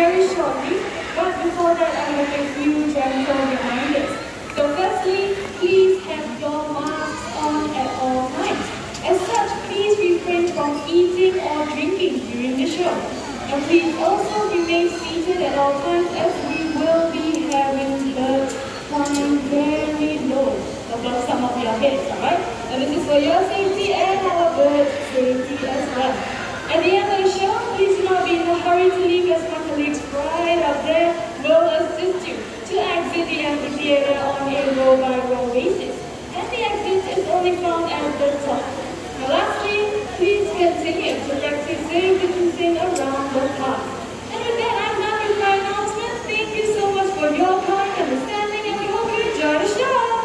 very shortly, but before that I have a few gentle reminders. So firstly, please have your masks on at all times. As such, please refrain from eating or drinking during the show. And please also remain seated at all times as we will be having the flying very low above some of your heads, alright? And this is for your safety and our birds' safety as well. At the end of the show, please do not be in a hurry to leave as my colleagues right up there will assist you to exit the amphitheater on a row-by-row basis. And the exit is only found at the top. Now lastly, please continue to practice safe distancing around the park. And with that, I'm done with my announcement. Thank you so much for your kind understanding and we hope you enjoy the show.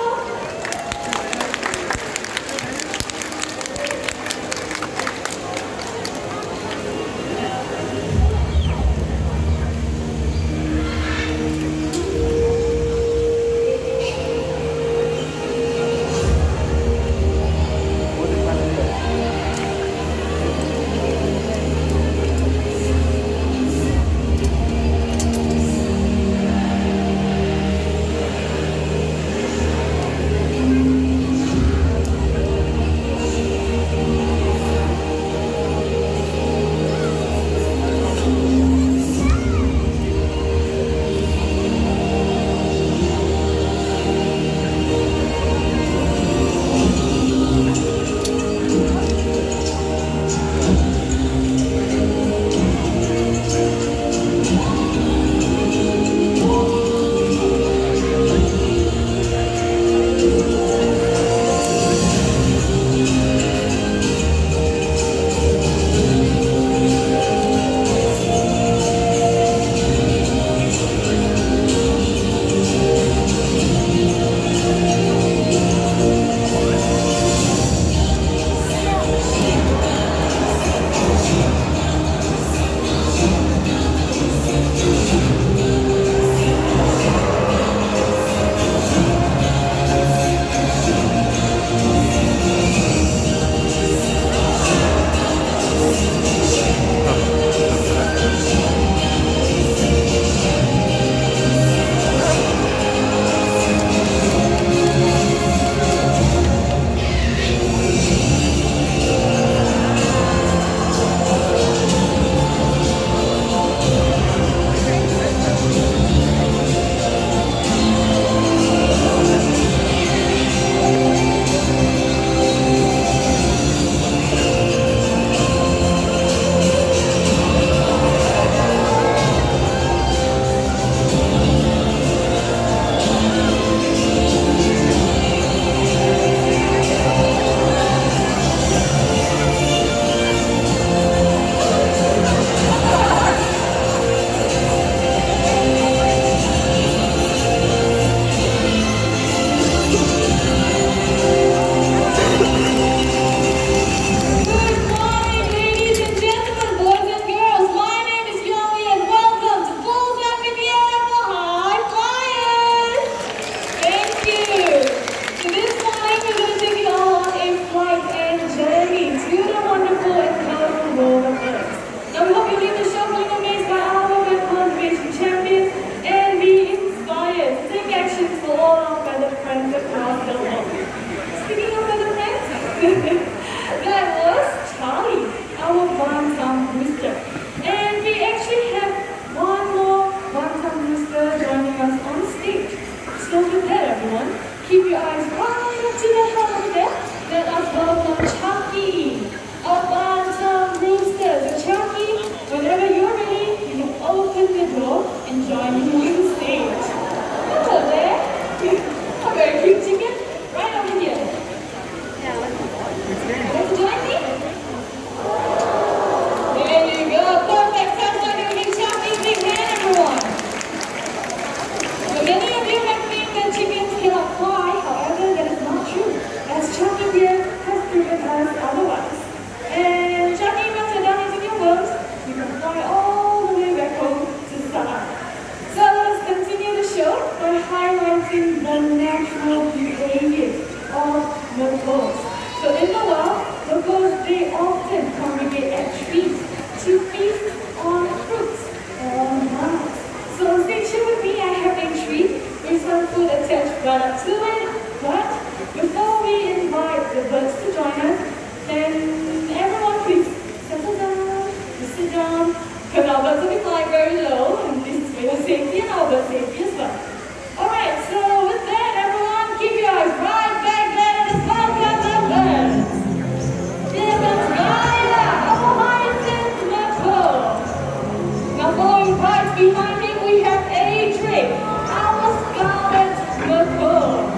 behind me we have Adrian, our scarlet macaw.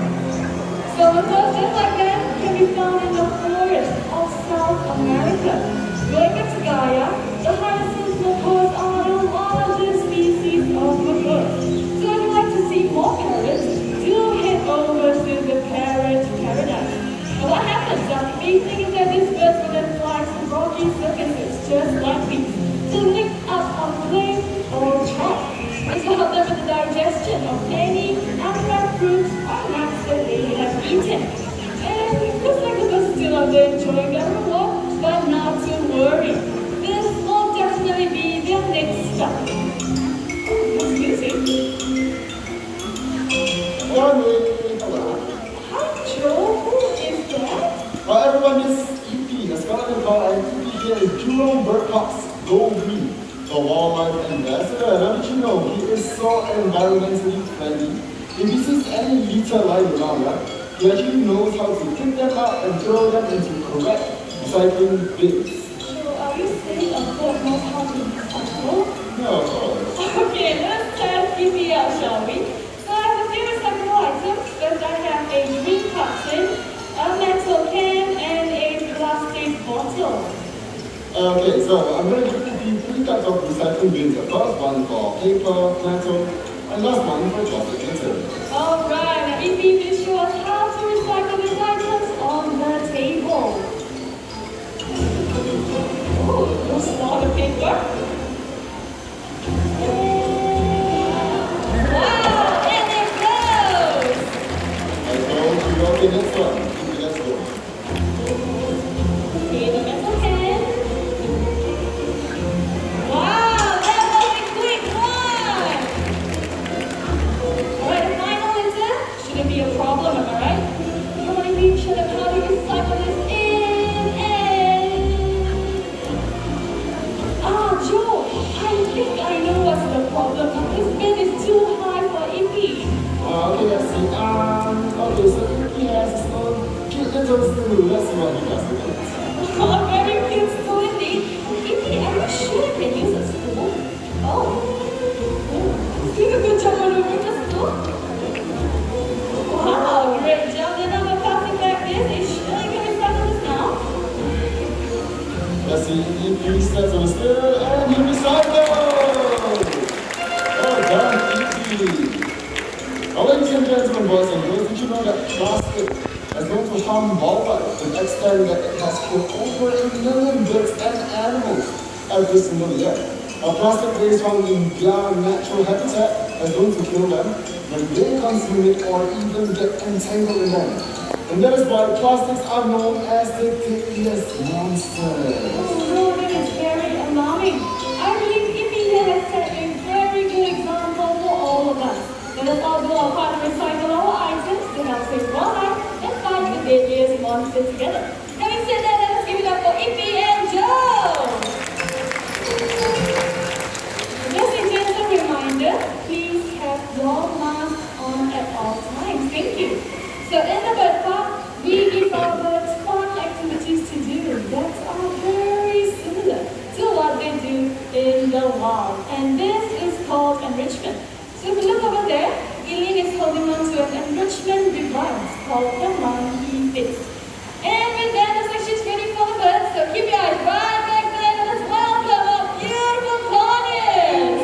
So macaws just like that can be found in the forest of South America. Going back to Gaia, the hyacinth macaws are the largest species of macaws. So if you'd like to see more parrots, do head over to the parrot paradise. But what happens after we think that these birds will then fly to rocky surfaces just like these to lick up on clay or chalk. This will help them with the digestion of any unripe fruits or nuts that they have eaten. And looks like the birds still out there enjoying their reward, but not to worry. This will definitely be their next stop. What's music? Hello. Hi Joe, who is that? Everyone, this is EP, the Scotland call and EP here is Jurong Bird Park's Go Green, the wildlife ambassador. And how did you know he is so environmentally friendly? If he sees any litter lying around, right, he actually knows how to pick them up and throw them into correct recycling bins. So are you saying a bird knows how to recycle? Yeah, of course. Okay, let's test EP out, shall we? So I have a few recyclable items. First I have a green carton, a metal can, and a plastic bottle. Okay, so I'm going to give you 3 types of recycling bins. The first one for paper, metal, and last one for plastic materials. Alright, now EP will show us how to recycle these items on the table. Oh, no small paper. Wow, and it goes! Let's go to the next one. Let's go. Okay, the metal can. Wow, that was a quick one! Alright, the final litter shouldn't be a problem, am I right? Come on, we show them how to recycle this in and... Ah, Joe, I think I know what's the problem. This bin is too high for EP. Okay, let's see. Okay, so he has his own cute little stool. Let's see what he does with it. Oh, very cute stool indeed. EP, are you sure you can use a stool? Oh. You did a good job maneuvering the stool. Wow, great job. The number of plastic back this is surely going to recycle this now. Let's see if he steps on the stool and he recycles! Well done, E.T. Now, ladies and gentlemen, boys and girls, did you know that plastic is known to harm wildlife to the extent that it has killed over 1 million birds and animals every single year? A plastic waste found in their natural habitat is known to kill them when they consume it or even get entangled in them. And that is why plastics are known as the deadliest monsters. Oh no, that is very alarming. I believe EP here has set a very good example for all of us. Let us all do our part to recycle our items to help save wildlife and fight the deadliest monster together. Having said that, let us give it up for EP and Joe! Just a gentle reminder, please have your mask on at all times. Thank you. So in the bird park, we give our birds fun activities to do that are very similar to what they do in the wild. And this is called enrichment. So if you look over there, Eileen is holding on to an enrichment device called the monkey fist. And with that, the section is ready for the birds. So keep your eyes right back there and let's welcome our beautiful ponies.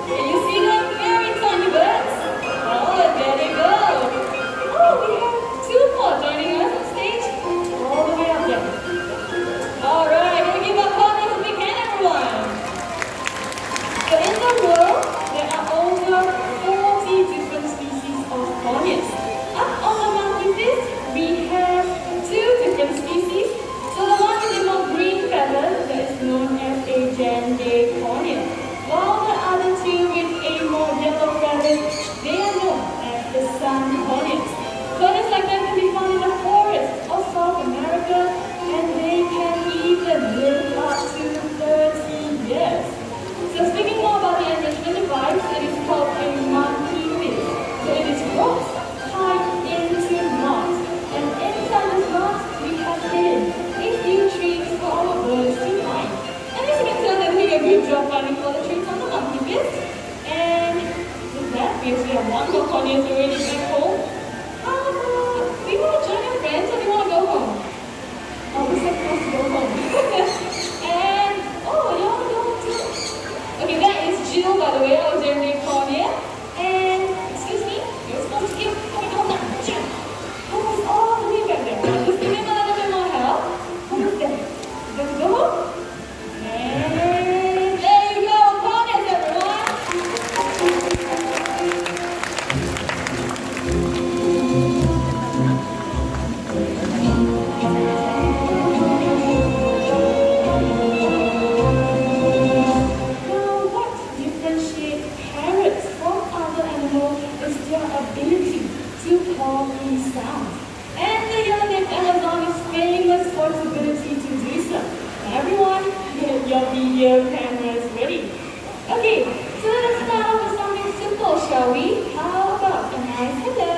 Can you see them? Very tiny birds. Oh, there they go. Oh, we have 2 more joining us on stage. All the way up there. All right, can we give our ponies a big hand, everyone? So in the world, there are over 40 different species of ponies. Up on the monkey fist, we have is already back home. Do you want to join your friends or do you want to go home? Oh, we said for us to go home. And, oh, you want to go home too? Okay, that is Jill, by the way. I was there in Korea. And, excuse me, you're supposed to give me home now. Jill. Almost all the way back there. Just give me a little bit more help. Almost there. Go, go home. And there you go. Bonus, everyone. Now, what differentiates parrots from other animals is their ability to copy sounds. And the yellow-necked Amazon is famous for its ability to do so. Now, everyone, get your video cameras ready. Okay, so let's start off with something simple, shall we? How about a nice hello?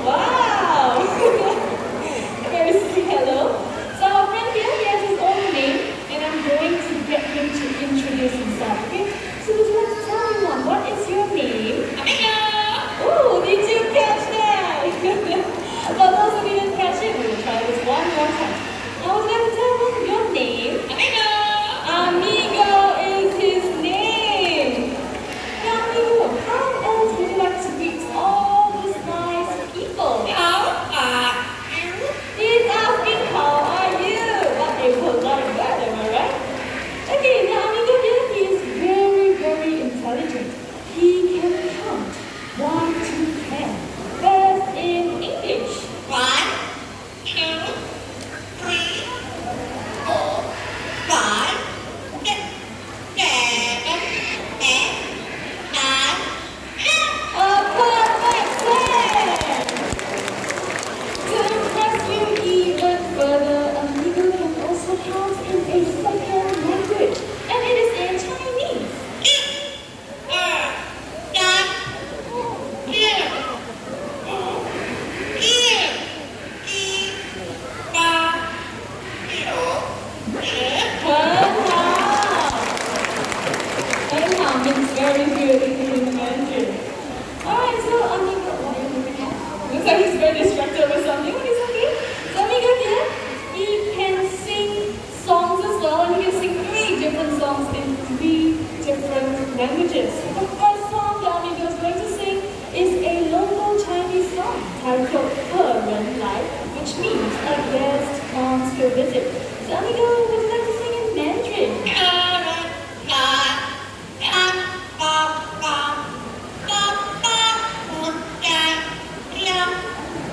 Wow! Very sweet hello. So our friend here, he has his own name, and I'm going to get him to introduce himself, okay? So would you like to tell everyone, what is your name? Amigo! Oh, did you catch that? For those who didn't catch it, we will try this one more time. Now would you like to tell everyone your name? Amigo! Amigo is his name. Now Amigo, how else would you like to greet all these nice people? He's asking how are you? What a polite word, am I right? Okay, now Amigo here, he is very, very intelligent. He can count 1 to 10. First in English. 1, 2, 3, 4, 5, 6, 7, 8, 9, 10. A perfect 10! To impress you even further, Amigo can also count in a second language, and it is in Chinese. 1, 2, 3, 4, 5, 6, 很好 means very good in Mandarin. Alright, so Amigo, looks like he's very distracted with something, but it's okay. So Amigo here, he can sing songs as well, and he can sing 3 different songs in 3 different languages. The first song that Amigo is going to sing is a local Chinese song titled 客人来, which means a guest comes to visit. So Amigo, would you like to sing in Mandarin? 客人来，看爸爸，爸爸不在家，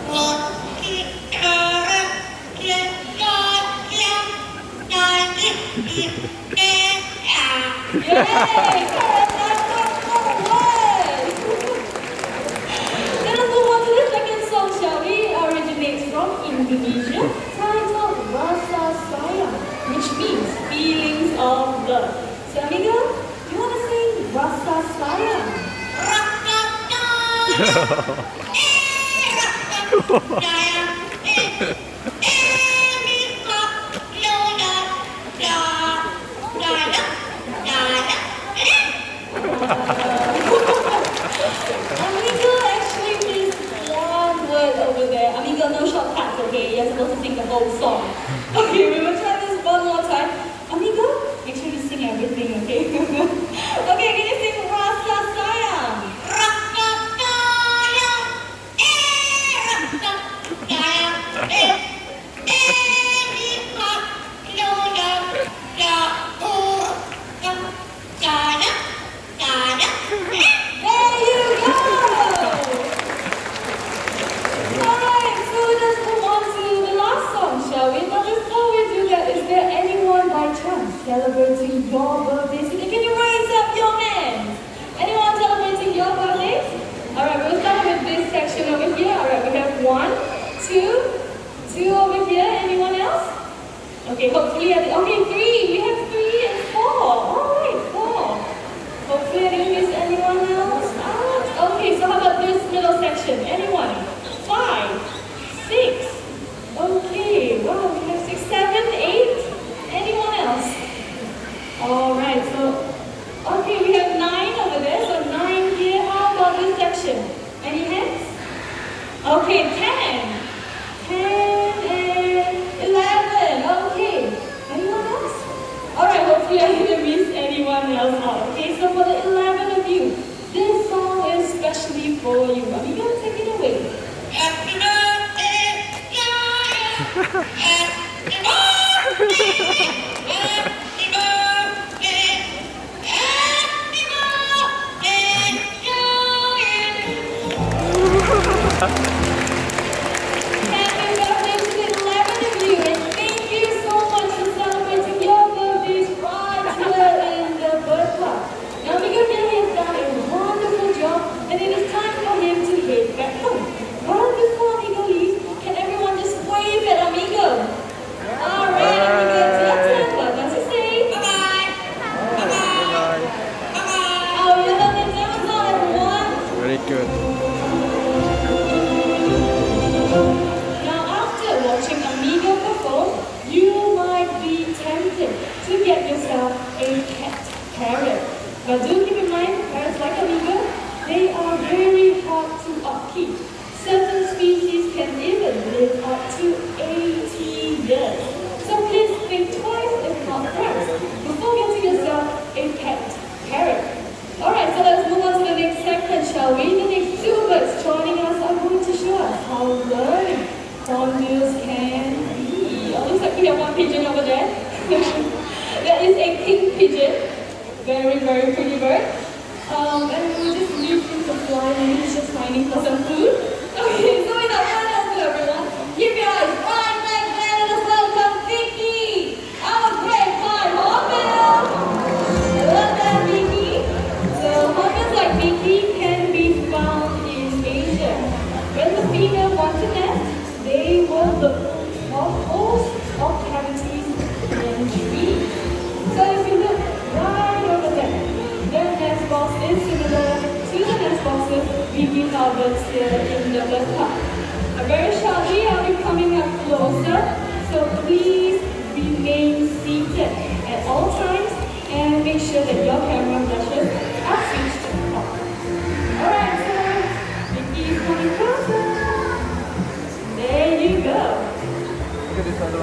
我是客人，来到家，在这里飞呀。Yay! Let us move on to the second song, shall we? Originates from Indonesia, titled Rasa Sayang, which means feelings of love. So, Amigo, you want to sing Rasa Sayang? Amigo actually missed one word over there. Amigo, no shortcuts, okay? You're supposed to sing the whole song. Okay, we will try this one more time. Amigo, make sure you sing everything, okay? Okay, can you sing Rasa Sayang? There you go! Alright, so let's move on to the last song, shall we? But before we do that, is there anyone by chance celebrating your birthday today? Can you raise up your hands? Anyone celebrating your birthday? Alright, we'll start with this section over here. Alright, we have 1, 2 over here. Anyone else? Okay, hopefully, okay, 3. We have 3 and 4. Alright, 4. Hopefully I didn't miss anyone else. Okay, so how about this middle section? Anyone? 5, 6. Okay, wow, we have 6, 7, 8. Anyone else? Alright, so, okay, we have 9 over there. So 9 here. How about this section? Okay, 10. 10 and 11. Okay. Anyone else? Alright, hopefully I didn't miss anyone else out. Okay, so for the 11 of you, this song is especially for you. Amigo, take it away. Happy birthday, Ryan. Happy birthday. Happy birthday. Happy birthday, Ryan. Happy birthday to the 11 of you, and thank you so much for celebrating your birthdays right here in the bird club. Now, Amigo really has done a wonderful job, and it is time for him to head back home. But before Amigo leaves, can everyone just wave at Amigo? Alright, Amigo, it's your turn. What does he say? Bye-bye. Bye-bye. Bye-bye. Oh, you done it, Amazon, everyone. Very good. Now, after watching Amigo perform, you might be tempted to get yourself a pet parrot. But do keep in mind, parrots like Amigo, they are very hard to upkeep. Certain species can even live up to 80 years. So please think twice, if not thrice, before getting yourself a pet parrot. Alright, so let's move on to the next segment, shall we? The next two birds joining us are going to show us how learning hornbills can be. Oh, looks like we have one pigeon over there. That is a king pigeon. Very, very pretty bird. And we'll just leave him to fly and he's just finding for some food. Okay, so without further ado, everyone, keep your eyes right back there and let's welcome Vicky, our great fly hornbill. I love that, Vicky. So hornbills like Vicky can be found in Asia. When the female wants to nest, they will look for holes or cavities in trees. So if you look right over there, their nest box is similar to the nest boxes we give our birds here in the bird park. Very shortly, I'll be coming up closer, so please remain seated at all times and make sure that your camera flashes are switched off. Alright, so Vicky is coming closer. There you go.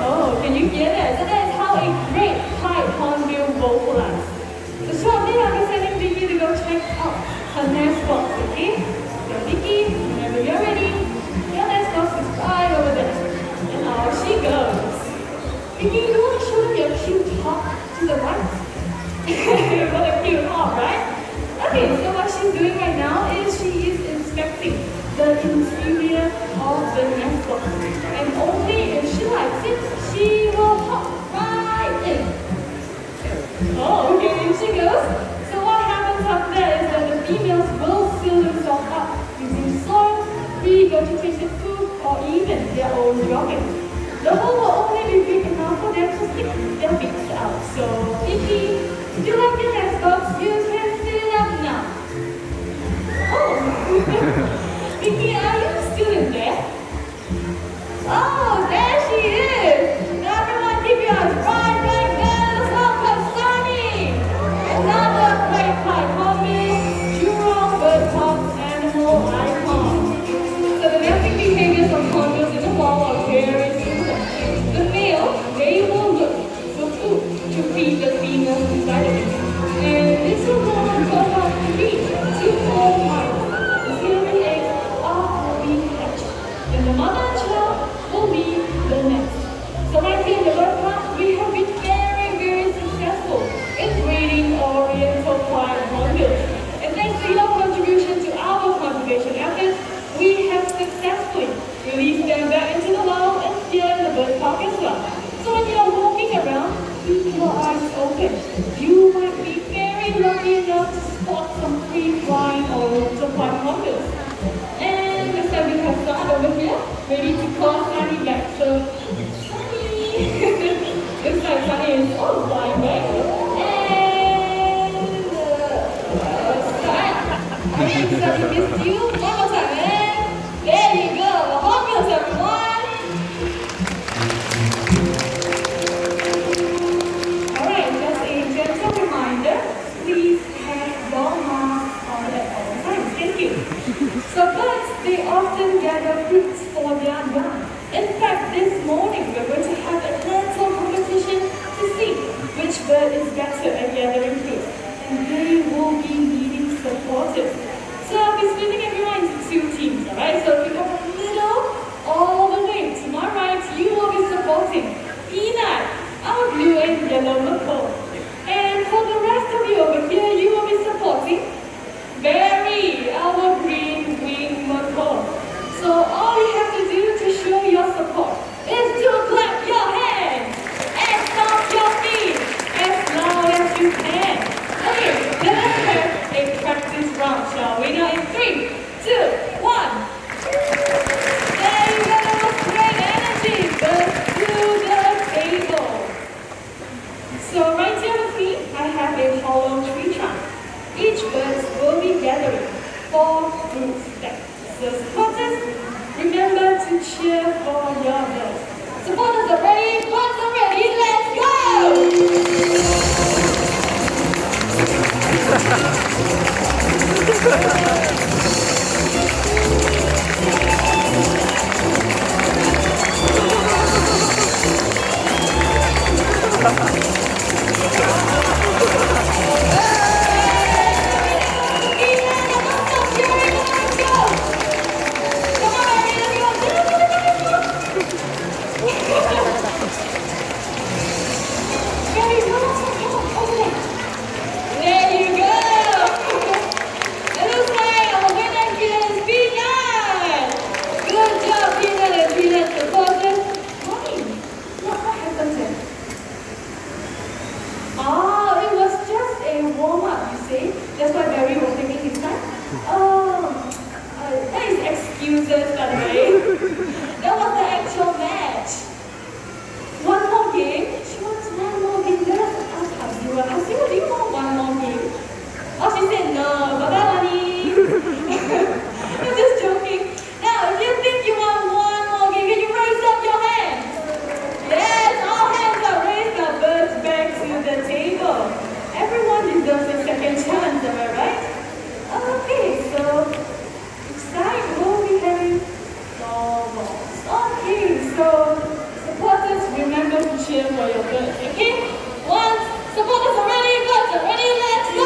Oh, can you hear that? So that is how a great pied hornbill vocalizes. So shortly I'll be sending Vicky to go check out her nest box, okay? So Vicky, whenever you're ready, your nest box is right over there. And out she goes. Vicky, you want to show them your cute hawk to the right? What a cute hawk, right? Okay, so what she's doing right now is she is inspecting the interior of the nest box. And only if she likes it, she will hop right in. Oh, okay, in she goes. So what happens after that is that the females will seal themselves up using soil, regurgitated food, or even their own droppings. The hole will only be big enough for them to stick their beaks out. So, Vicky, if you like your nest box, you can fill it up now. Oh, Vicky, are you still in there? Oh, there she is! Now everyone keep your eyes right back there. Let's welcome Sunny! Another great pied hornbill, Jurong bird park animal icon. So the nesting behaviors of hornbills in the fall are very similar. The male, they will look for food to feed the females inside of it. And this will go on for about 3 to 4 months until the eggs are being hatched. Then the mother and child will leave the nest. So right here in the bird park, we have been very, very successful in breeding oriental pied hornbills. And thanks to your contribution to our conservation efforts, we have successfully released them back into the wild and here in the bird park as well. So when you're walking around, keep your eyes open. You might be very lucky enough to spot some free-flying oriental pied hornbills. And looks like we have Sun over here, ready to call Sunny back. So, Sunny! Looks like Sunny is all flying back. And, Sun! Okay, Sunny missed you. One more time, and there you go. Hornbills, everyone! Alright, just a gentle reminder, please have your mask on at all times. Thank you. So birds, they often gather fruits for their young. In fact, this morning we're going to have a hands-on competition to see which bird is better at gathering fruit. And they will be needing supporters. So I'll be splitting everyone into two teams, alright? So if you come from the middle, all the way to my right, you will be supporting Peanut, our blue and yellow macaw. And for the rest of you over here, you will be supporting Berry, our green wing macaw. So all you have to do to show your support is to clap your hands and stomp your feet as loud as you can. Okay, then let's have a practice round, shall we? Now in 3, 2, 1. There you go, that was great energy. But to the table. So right here with me, I have a hollow tree trunk. Each bird will be gathering 4 fruit stacks. So supporters, remember to cheer for your birds. Supporters are ready, birds are ready, let's go! There you go! It looks like our winner is Peanut! Good job, Peanut and Peanut supporters. Mommy, what happened there? Oh, it was just a warm-up, you see? That's why Barry was taking his time. That is excuses, by the way. That was the actual match. One more game? She wants one more game. Let us ask Hasira. Hasira, do you want one more game? Oh, she said no. Bye-bye, honey. I'm just joking. Now, if you think you want one more game, can you raise up your hand? Yes, all hands are raised. Now, birds back to the table. Everyone deserves a second chance, am I right? Okay, so each side will be having 4 balls. Okay, so supporters, remember to cheer for your birds, okay? Once supporters are ready, birds are ready, let's go!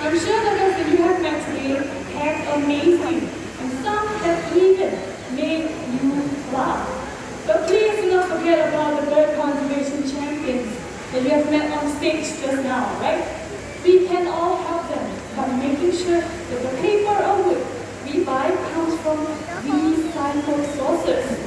I'm sure the rest of you have met today have amazing, and some have even made you laugh. But please do not forget about the bird conservation champions that you have met on stage just now, right? We can all help them by making sure that the paper or wood we buy comes from recycled sources.